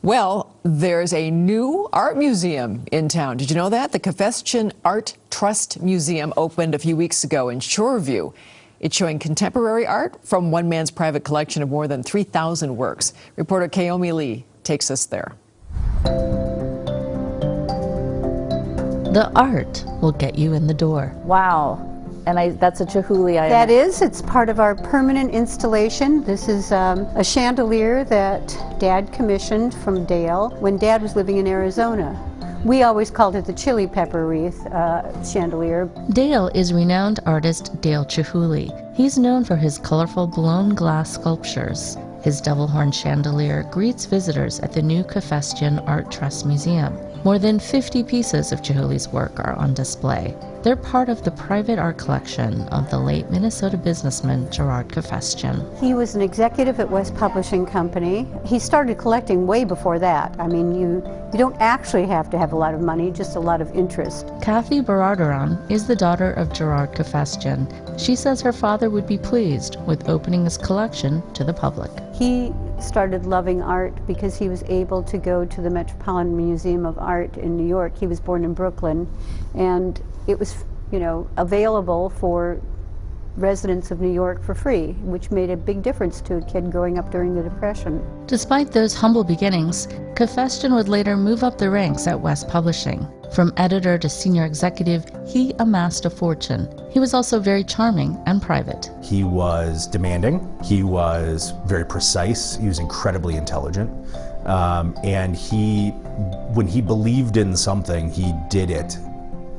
Well, there's a new art museum in town. Did you know that? The Cafesjian Art Trust Museum opened a few weeks ago in Shoreview. It's showing contemporary art from one man's private collection of more than 3,000 works. Reporter Kaomi Lee takes us there. The art will get you in the door. Wow. And that's a Chihuly. That is. It's part of our permanent installation. This is a chandelier that Dad commissioned from Dale when Dad was living in Arizona. We always called it the chili pepper wreath chandelier. Dale is renowned artist Dale Chihuly. He's known for his colorful blown glass sculptures. His double-horn chandelier greets visitors at the new Cafesjian Art Trust Museum. More than 50 pieces of Chihuly's work are on display. They're part of the private art collection of the late Minnesota businessman Gerard Cafesjian. He was an executive at West Publishing Company. He started collecting way before that. I mean, you don't actually have to have a lot of money, just a lot of interest. Kathy Baradaran is the daughter of Gerard Cafesjian. She says her father would be pleased with opening his collection to the public. He started loving art because he was able to go to the Metropolitan Museum of Art in New York. He was born in Brooklyn, and it was, available for residents of New York for free, which made a big difference to a kid growing up during the Depression. Despite those humble beginnings, Cafesjian would later move up the ranks at West Publishing. From editor to senior executive, he amassed a fortune. He was also very charming and private. He was demanding, he was very precise, he was incredibly intelligent, and when he believed in something, he did it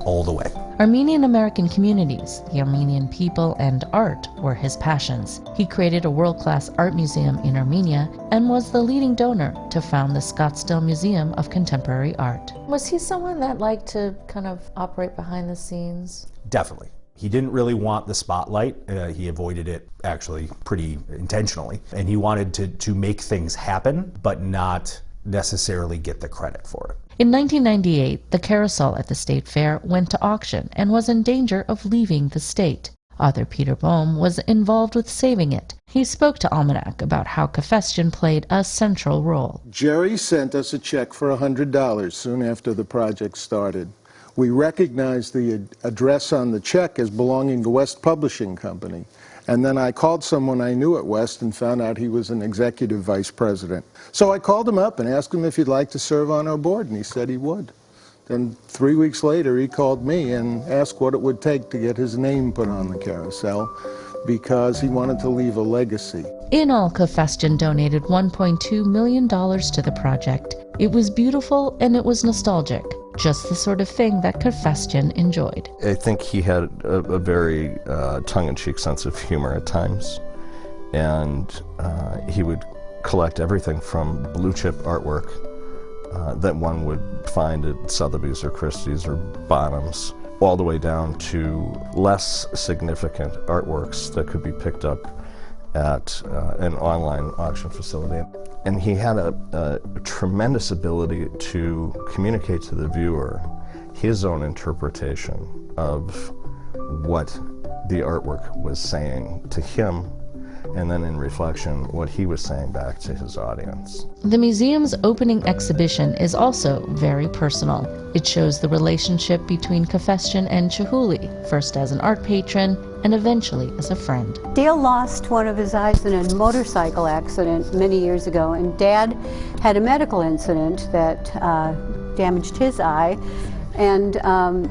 all the way. Armenian American communities, the Armenian people, and art were his passions. He created a world-class art museum in Armenia and was the leading donor to found the Scottsdale Museum of Contemporary Art. Was he someone that liked to kind of operate behind the scenes? Definitely. He didn't really want the spotlight. He avoided it actually pretty intentionally. And he wanted to make things happen, but not necessarily get the credit for it. In 1998, the carousel at the State Fair went to auction and was in danger of leaving the state. Author Peter Boehm was involved with saving it. He spoke to Almanac about how Cafesjian played a central role. Jerry sent us a check for $100 soon after the project started. We recognized the address on the check as belonging to West Publishing Company. And then I called someone I knew at West and found out he was an executive vice president. So I called him up and asked him if he'd like to serve on our board, and he said he would. Then 3 weeks later, he called me and asked what it would take to get his name put on the carousel, because he wanted to leave a legacy. In all, Cafesjian donated $1.2 million to the project. It was beautiful and it was nostalgic. Just the sort of thing that Cafesjian enjoyed. I think he had a very tongue-in-cheek sense of humor at times, and he would collect everything from blue-chip artwork that one would find at Sotheby's or Christie's or Bonham's, all the way down to less significant artworks that could be picked up at an online auction facility. And he had a tremendous ability to communicate to the viewer his own interpretation of what the artwork was saying to him, and then in reflection, what he was saying back to his audience. The museum's opening exhibition is also very personal. It shows the relationship between Cafesjian and Chihuly, first as an art patron and eventually as a friend. Dale lost one of his eyes in a motorcycle accident many years ago, and Dad had a medical incident that damaged his eye. And I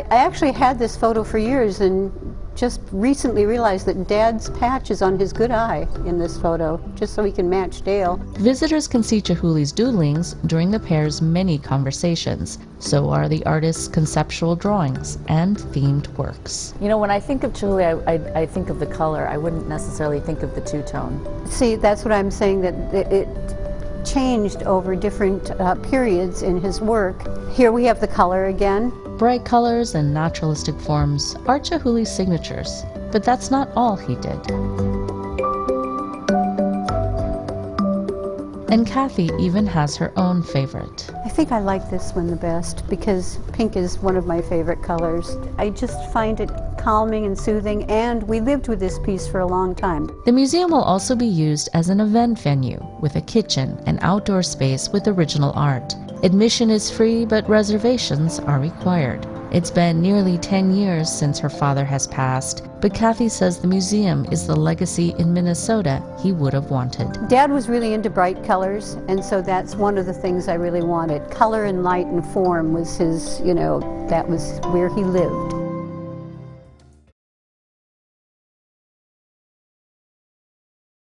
actually had this photo for years, and just recently realized that Dad's patch is on his good eye in this photo, just so he can match Dale. Visitors can see Chihuly's doodlings during the pair's many conversations. So are the artist's conceptual drawings and themed works. When I think of Chihuly, I think of the color. I wouldn't necessarily think of the two-tone. See, that's what I'm saying, that it changed over different periods in his work. Here we have the color again. Bright colors and naturalistic forms are Chihuly's signatures, but that's not all he did. And Kathy even has her own favorite. I think I like this one the best because pink is one of my favorite colors. I just find it calming and soothing, and we lived with this piece for a long time. The museum will also be used as an event venue with a kitchen and outdoor space with original art. Admission is free, but reservations are required. It's been nearly 10 years since her father has passed, but Kathy says the museum is the legacy in Minnesota he would have wanted. Dad was really into bright colors, and so that's one of the things I really wanted. Color and light and form was his, that was where he lived.